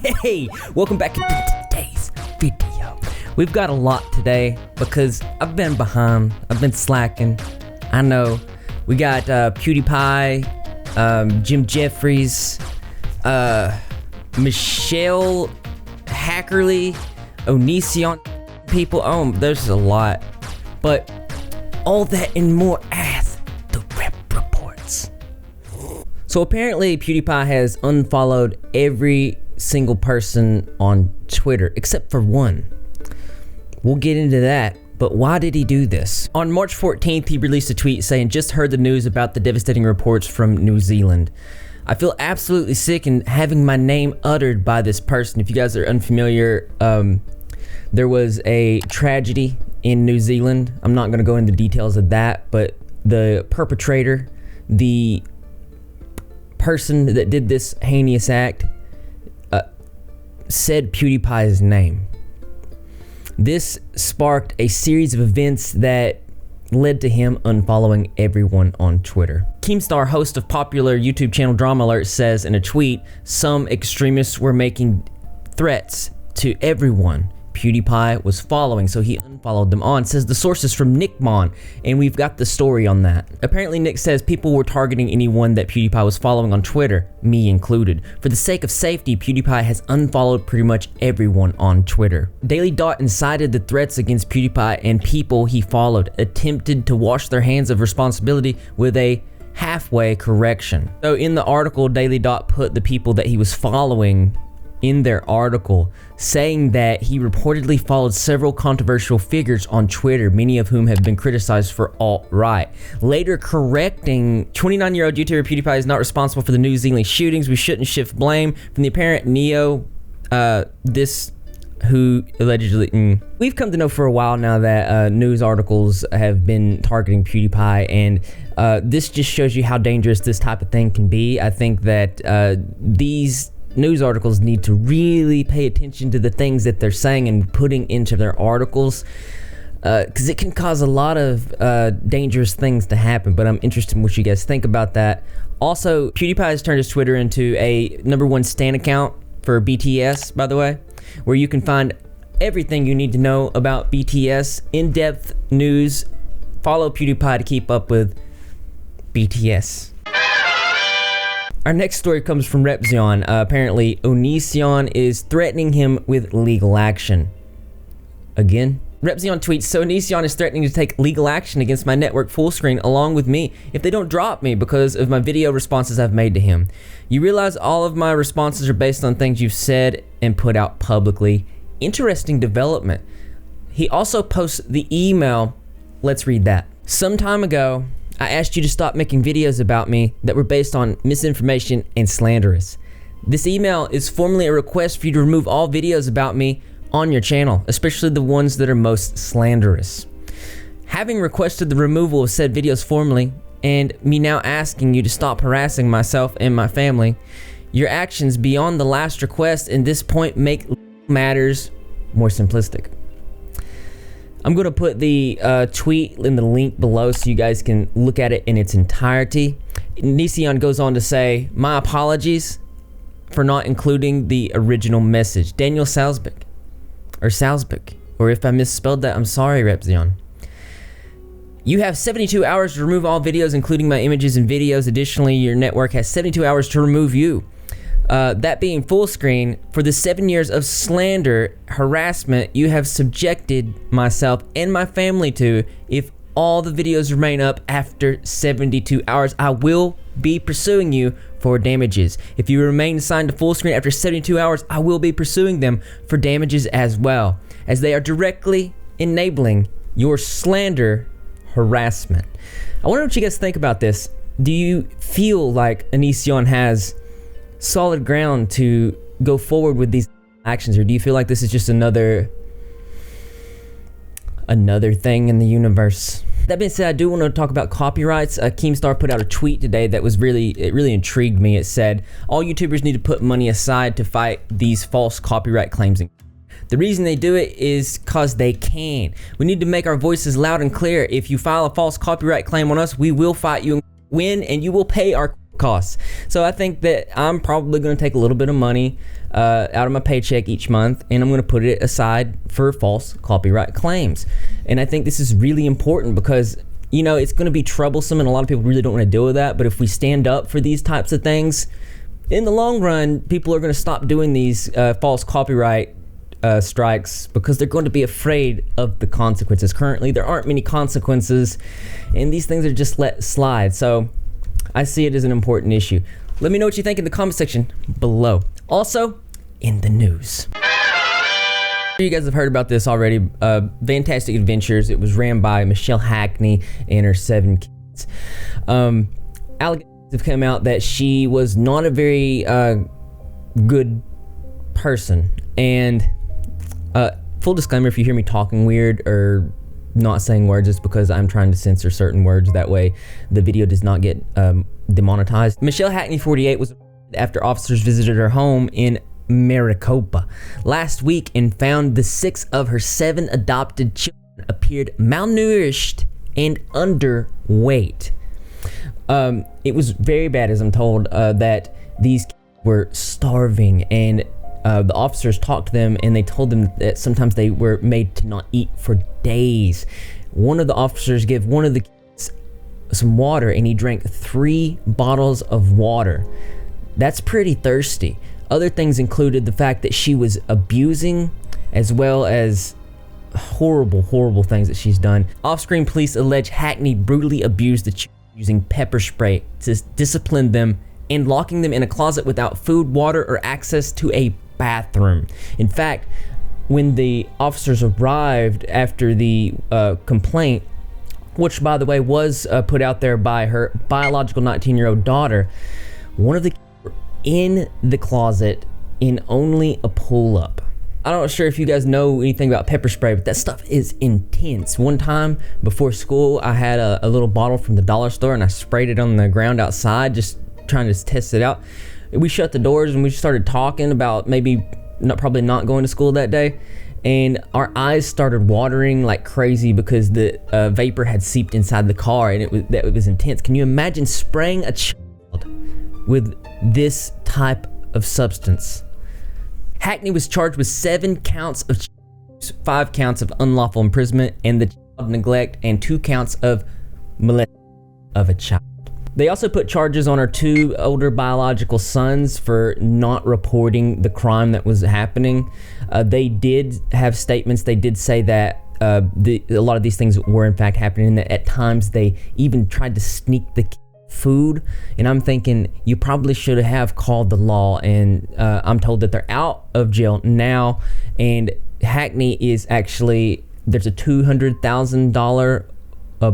Hey, welcome back to today's video. We've got a lot today because I've been behind, I've been slacking. I know. We got Pewdiepie, Jefferies, Michelle Hackerly, Onision people. Oh, there's a lot. But all that and more as the Rep reports. So apparently PewDiePie has unfollowed every single person on Twitter except for one. We'll get into that, but why did he do this? On March 14th, he released a tweet saying, "Just heard the news about the devastating reports from New Zealand. I feel absolutely sick in having my name uttered by this person." If you guys are unfamiliar, there was a tragedy in New Zealand. I'm not gonna go into details of that, but the perpetrator, the person that did this heinous act, said PewDiePie's name. This sparked a series of events that led to him unfollowing everyone on Twitter. Keemstar, host of popular YouTube channel Drama Alert, says in a tweet, "Some extremists were making threats to everyone PewDiePie was following, so he unfollowed them on." Says the source is from Nick Mon, and we've got the story on that. Apparently Nick says people were targeting anyone that PewDiePie was following on Twitter, me included. For the sake of safety, PewDiePie has unfollowed pretty much everyone on Twitter. Daily Dot incited the threats against PewDiePie and people he followed, attempted to wash their hands of responsibility with a halfway correction. So in the article, Daily Dot put the people that he was following in their article, saying that he reportedly followed several controversial figures on Twitter, many of whom have been criticized for alt-right. Later correcting, 29-year-old YouTuber PewDiePie is not responsible for the New Zealand shootings. We shouldn't shift blame from the apparent Neo, who allegedly... We've come to know for a while now that news articles have been targeting PewDiePie, and this just shows you how dangerous this type of thing can be. I think that these news articles need to really pay attention to the things that they're saying and putting into their articles, because it can cause a lot of dangerous things to happen. But I'm interested in what you guys think about that. Also, PewDiePie has turned his Twitter into a #1 stan account for BTS, by the way, where you can find everything you need to know about BTS, in-depth news. Follow PewDiePie to keep up with BTS. Our next story comes from Repzion. Apparently, Onision is threatening him with legal action. Again? Repzion tweets, "So Onision is threatening to take legal action against my network Fullscreen along with me if they don't drop me because of my video responses I've made to him. You realize all of my responses are based on things you've said and put out publicly. Interesting development." He also posts the email. Let's read that. "Some time ago, I asked you to stop making videos about me that were based on misinformation and slanderous. This email is formally a request for you to remove all videos about me on your channel, especially the ones that are most slanderous. Having requested the removal of said videos formally, and me now asking you to stop harassing myself and my family, your actions beyond the last request in this point make matters more simplistic." I'm going to put the tweet in the link below so you guys can look at it in its entirety. Onision goes on to say, "My apologies for not including the original message. Daniel Salzbeck, or if I misspelled that, I'm sorry, Repzion. You have 72 hours to remove all videos, including my images and videos. Additionally, your network has 72 hours to remove you. That being Fullscreen, for the 7 years of slander, harassment you have subjected myself and my family to. If all the videos remain up after 72 hours, I will be pursuing you for damages. If you remain signed to Fullscreen after 72 hours, I will be pursuing them for damages as well, as they are directly enabling your slander harassment." I wonder what you guys think about this. Do you feel like Onision has solid ground to go forward with these actions, or do you feel like this is just another thing in the universe? That being said, I do want to talk about copyrights. Keemstar put out a tweet today that was really intrigued me. It said, "All YouTubers need to put money aside to fight these false copyright claims. The reason they do it is cause they can. We need to make our voices loud and clear. If you file a false copyright claim on us, we will fight you and win, and you will pay our costs. So I think that I'm probably going to take a little bit of money out of my paycheck each month, and I'm going to put it aside for false copyright claims. And I think this is really important because, you know, it's going to be troublesome, and a lot of people really don't want to deal with that. But if we stand up for these types of things, in the long run, people are going to stop doing these false copyright strikes because they're going to be afraid of the consequences. Currently, there aren't many consequences, and these things are just let slide. So I see it as an important issue. Let me know what you think in the comment section below. Also, in the news. You guys have heard about this already. Fantastic Adventures. It was ran by Michelle Hackney and her 7 kids. Allegations have come out that she was not a very good person. And full disclaimer, if you hear me talking weird or not saying words, it's because I'm trying to censor certain words. That way the video does not get demonetized. Michelle Hackney, 48, was after officers visited her home in Maricopa last week and found the 6 of her 7 adopted children appeared malnourished and underweight. It was very bad, as I'm told, that these kids were starving, and the officers talked to them and they told them that sometimes they were made to not eat for days. One of the officers gave one of the kids some water, and he drank 3 bottles of water. That's pretty thirsty. Other things included the fact that she was abusing, as well as horrible things that she's done. Off-screen police allege Hackney brutally abused the children using pepper spray to discipline them and locking them in a closet without food, water, or access to a bathroom. In fact, when the officers arrived after the complaint, which by the way was put out there by her biological 19-year-old daughter, one of the kids were in the closet in only a pull-up. I'm not sure if you guys know anything about pepper spray, but that stuff is intense. One time before school, I had a little bottle from the dollar store and I sprayed it on the ground outside, just trying to test it out. We shut the doors and we started talking about probably not going to school that day. And our eyes started watering like crazy because the vapor had seeped inside the car, and it was intense. Can you imagine spraying a child with this type of substance? Hackney was charged with 7 counts of 5 counts of unlawful imprisonment and the child neglect, and 2 counts of molestation of a child. They also put charges on her 2 older biological sons for not reporting the crime that was happening. They did have statements. They did say that a lot of these things were in fact happening, and that at times they even tried to sneak the food. And I'm thinking, you probably should have called the law. And I'm told that they're out of jail now, and Hackney is actually, there's a $200,000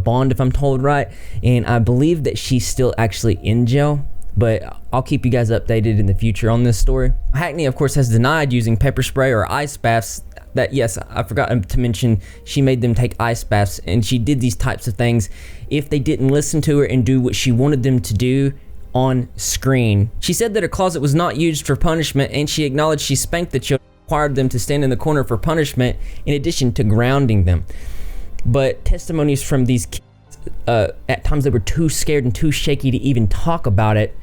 bond, if I'm told right, and I believe that she's still actually in jail, but I'll keep you guys updated in the future on this story. Hackney, of course, has denied using pepper spray or ice baths. That, yes, I forgot to mention, she made them take ice baths, and she did these types of things if they didn't listen to her and do what she wanted them to do on screen. She said that her closet was not used for punishment, and she acknowledged she spanked the children, required them to stand in the corner for punishment, in addition to grounding them. But testimonies from these kids, at times they were too scared and too shaky to even talk about it,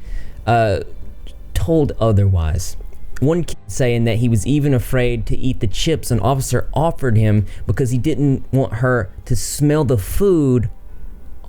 told otherwise. One kid saying that he was even afraid to eat the chips an officer offered him because he didn't want her to smell the food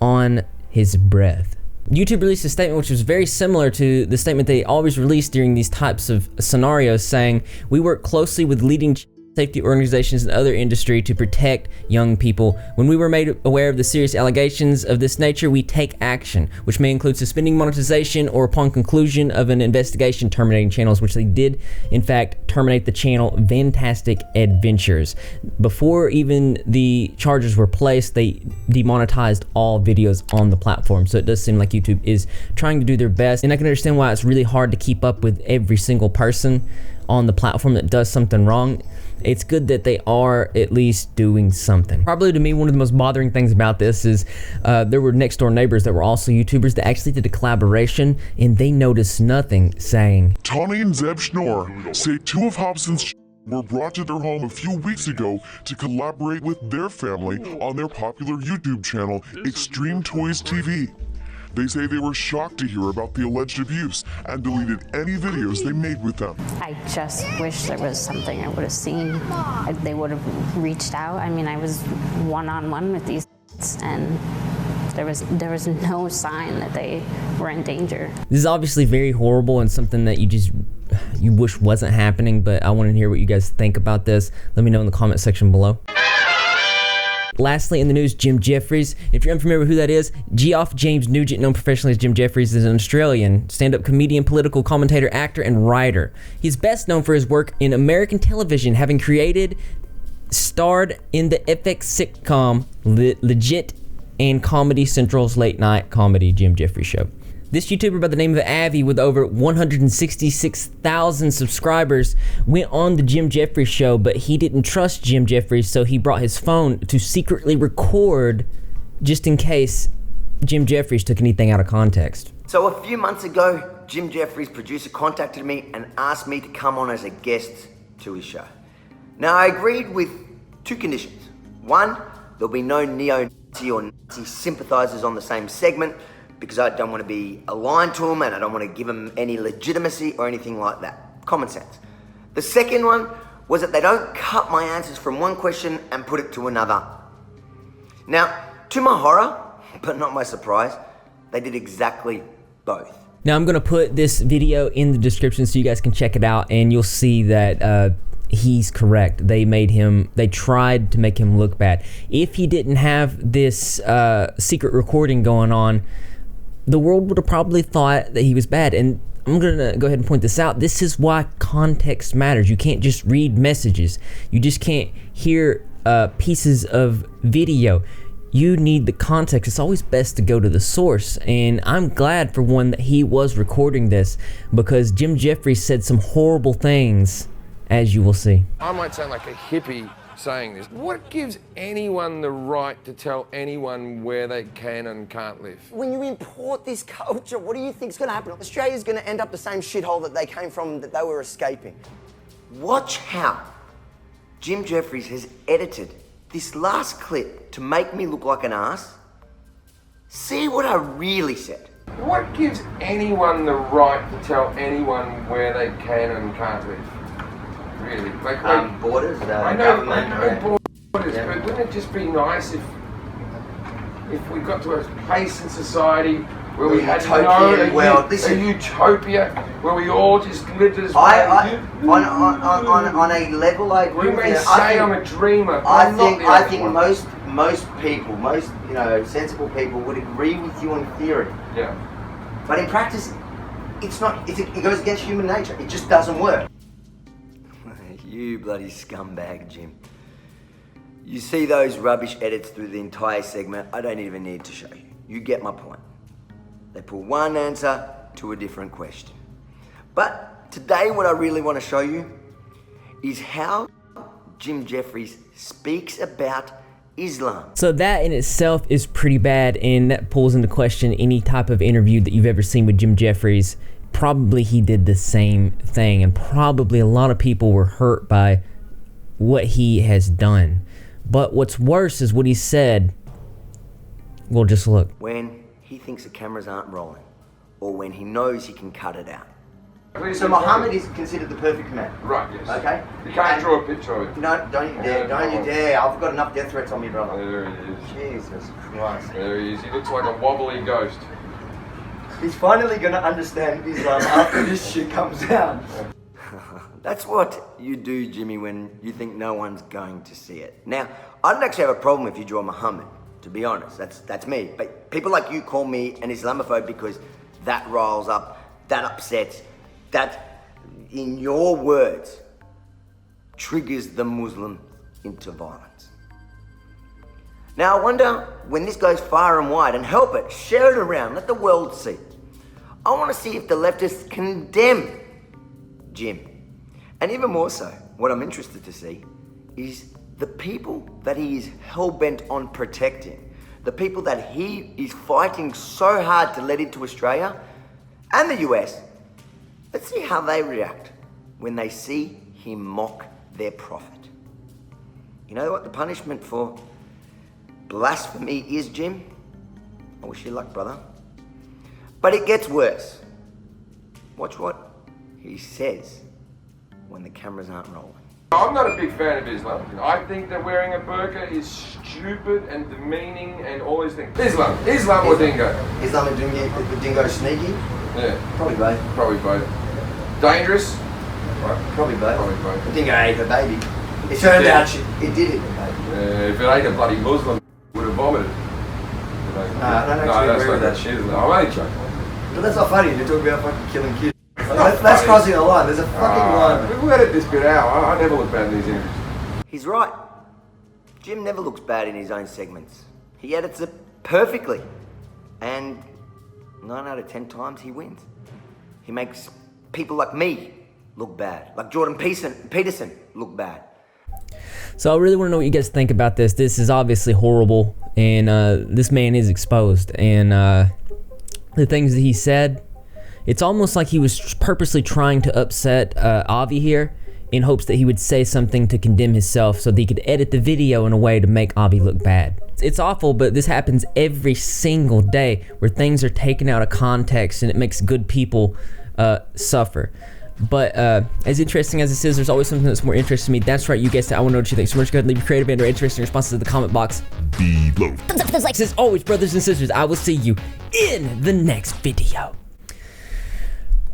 on his breath. YouTube released a statement which was very similar to the statement they always release during these types of scenarios, saying, "We work closely with leading safety organizations and other industry to protect young people. When we were made aware of the serious allegations of this nature, we take action, which may include suspending monetization or, upon conclusion of an investigation, terminating channels," which they did in fact terminate the channel Fantastic Adventures. Before even the charges were placed, they demonetized all videos on the platform. So it does seem like YouTube is trying to do their best, and I can understand why it's really hard to keep up with every single person on the platform that does something wrong. It's good that they are at least doing something. Probably to me, one of the most bothering things about this is there were next door neighbors that were also YouTubers that actually did a collaboration, and they noticed nothing, saying, Tawny and Zeb Schnorr say 2 of Hobson's were brought to their home a few weeks ago to collaborate with their family on their popular YouTube channel, Extreme Toys TV. They say they were shocked to hear about the alleged abuse and deleted any videos they made with them. I just wish there was something I would have seen. They would have reached out. I mean, I was one-on-one with these and there was no sign that they were in danger. This is obviously very horrible and something that you wish wasn't happening, but I want to hear what you guys think about this. Let me know in the comment section below. Lastly, in the news, Jim Jefferies. If you're unfamiliar with who that is, Geoff James Nugent, known professionally as Jim Jefferies, is an Australian stand-up comedian, political commentator, actor, and writer. He's best known for his work in American television, having starred in the FX sitcom Legit and Comedy Central's late-night comedy Jim Jefferies Show. This YouTuber by the name of Avi, with over 166,000 subscribers, went on the Jim Jefferies Show, but he didn't trust Jim Jefferies, so he brought his phone to secretly record just in case Jim Jefferies took anything out of context. So a few months ago, Jim Jefferies' producer contacted me and asked me to come on as a guest to his show. Now, I agreed with two conditions. One, there'll be no neo-Nazi or Nazi sympathizers on the same segment, because I don't want to be aligned to them and I don't want to give them any legitimacy or anything like that. Common sense. The second one was that they don't cut my answers from one question and put it to another. Now, to my horror, but not my surprise, they did exactly both. Now, I'm going to put this video in the description so you guys can check it out, and you'll see that he's correct. They tried to make him look bad. If he didn't have this secret recording going on, the world would have probably thought that he was bad. And I'm gonna go ahead and point this out. This is why context matters. You can't just read messages. You just can't hear pieces of video. You need the context. It's always best to go to the source. And I'm glad, for one, that he was recording this, because Jim Jefferies said some horrible things, as you will see. I might sound like a hippie saying this. What gives anyone the right to tell anyone where they can and can't live? When you import this culture, what do you think's going to happen? Australia's going to end up the same shithole that they came from, that they were escaping. Watch how Jim Jefferies has edited this last clip to make me look like an ass. See what I really said. What gives anyone the right to tell anyone where they can and can't live? Really? Borders, I know borders, but wouldn't it just be nice if we got to a place in society where we had a utopia, where we all just lived as on a level, I agree. You may say I'm a dreamer, but I think most people, sensible people would agree with you in theory. Yeah. But in practice, it's not. It goes against human nature. It just doesn't work. You bloody scumbag, Jim. You see those rubbish edits through the entire segment. I don't even need to show you. You get my point. They put one answer to a different question. But today, what I really want to show you is how Jim Jefferies speaks about Islam. So that in itself is pretty bad, and that pulls into question any type of interview that you've ever seen with Jim Jefferies. Probably he did the same thing, and probably a lot of people were hurt by what he has done. But what's worse is what he said. Well, just look. When he thinks the cameras aren't rolling, or when he knows he can cut it out. So Muhammad is considered the perfect man. Right, yes. Okay? You can't draw a picture of it. No, don't you dare, don't you dare. I've got enough death threats on me, brother. There he is. Jesus Christ. There he is. He looks like a wobbly ghost. He's finally going to understand Islam after this shit comes out. That's what you do, Jimmy, when you think no one's going to see it. Now, I don't actually have a problem if you draw Muhammad, to be honest. That's me. But people like you call me an Islamophobe because that riles up, that upsets, that, in your words, triggers the Muslim into violence. Now, I wonder when this goes far and wide, and help it, share it around, let the world see. I want to see if the leftists condemn Jim. And even more so, what I'm interested to see is the people that he is hell-bent on protecting, the people that he is fighting so hard to let into Australia and the US. Let's see how they react when they see him mock their prophet. You know what the punishment for blasphemy is, Jim? I wish you luck, brother. But it gets worse. Watch what he says when the cameras aren't rolling. I'm not a big fan of Islam. I think that wearing a burqa is stupid and demeaning and all these things. Islam or dingo? Islam and dingo sneaky? Yeah. Probably both. Probably both. Dangerous? Right. Probably both. Probably both. The dingo ate the baby. It turned out it did eat the baby. If it ate a bloody Muslim, it would have vomited. No, I don't actually agree with that shit. I'm only joking. But that's not funny. You're talking about fucking killing kids. That's crossing a line. There's a fucking line. We'll edit this bit out. I never look bad in these interviews. He's right. Jim never looks bad in his own segments. He edits it perfectly. And 9 out of 10 times he wins. He makes people like me look bad. Like Jordan Peterson look bad. So I really want to know what you guys think about this. This is obviously horrible, and this man is exposed. And the things that he said, it's almost like he was purposely trying to upset Avi here in hopes that he would say something to condemn himself so that he could edit the video in a way to make Avi look bad. It's awful, but this happens every single day where things are taken out of context and it makes good people suffer. But as interesting as this is, there's always something that's more interesting to me. That's right, you guessed it. I want to know what you think. So much go ahead and leave your creative and or interesting responses in the comment box below. Thumbs up, those likes. As always, brothers and sisters, I will see you in the next video.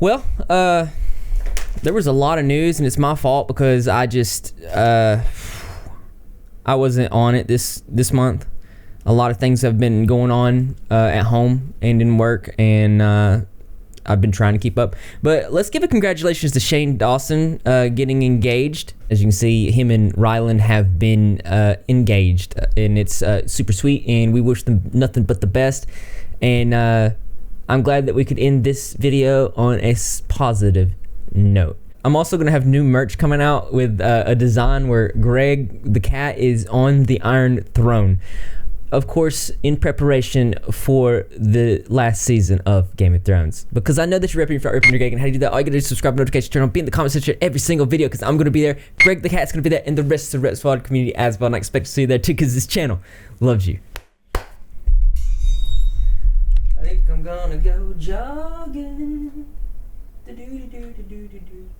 Well, there was a lot of news, and it's my fault because I just I wasn't on it this month. A lot of things have been going on at home and in work, and I've been trying to keep up. But let's give a congratulations to Shane Dawson getting engaged. As you can see, him and Ryland have been engaged, and it's super sweet, and we wish them nothing but the best. And I'm glad that we could end this video on a positive note. I'm also going to have new merch coming out with a design where Greg the cat is on the Iron Throne. Of course, in preparation for the last season of Game of Thrones. Because I know that you're repping for Ripping Your Gig, and how do you do that? All you gotta do is subscribe, notification, turn on, be in the comment section every single video, because I'm gonna be there. Greg the Cat's gonna be there, and the rest of the Rep Squad community as well. And I expect to see you there too, because this channel loves you. I think I'm gonna go jogging. Do do do do do do do.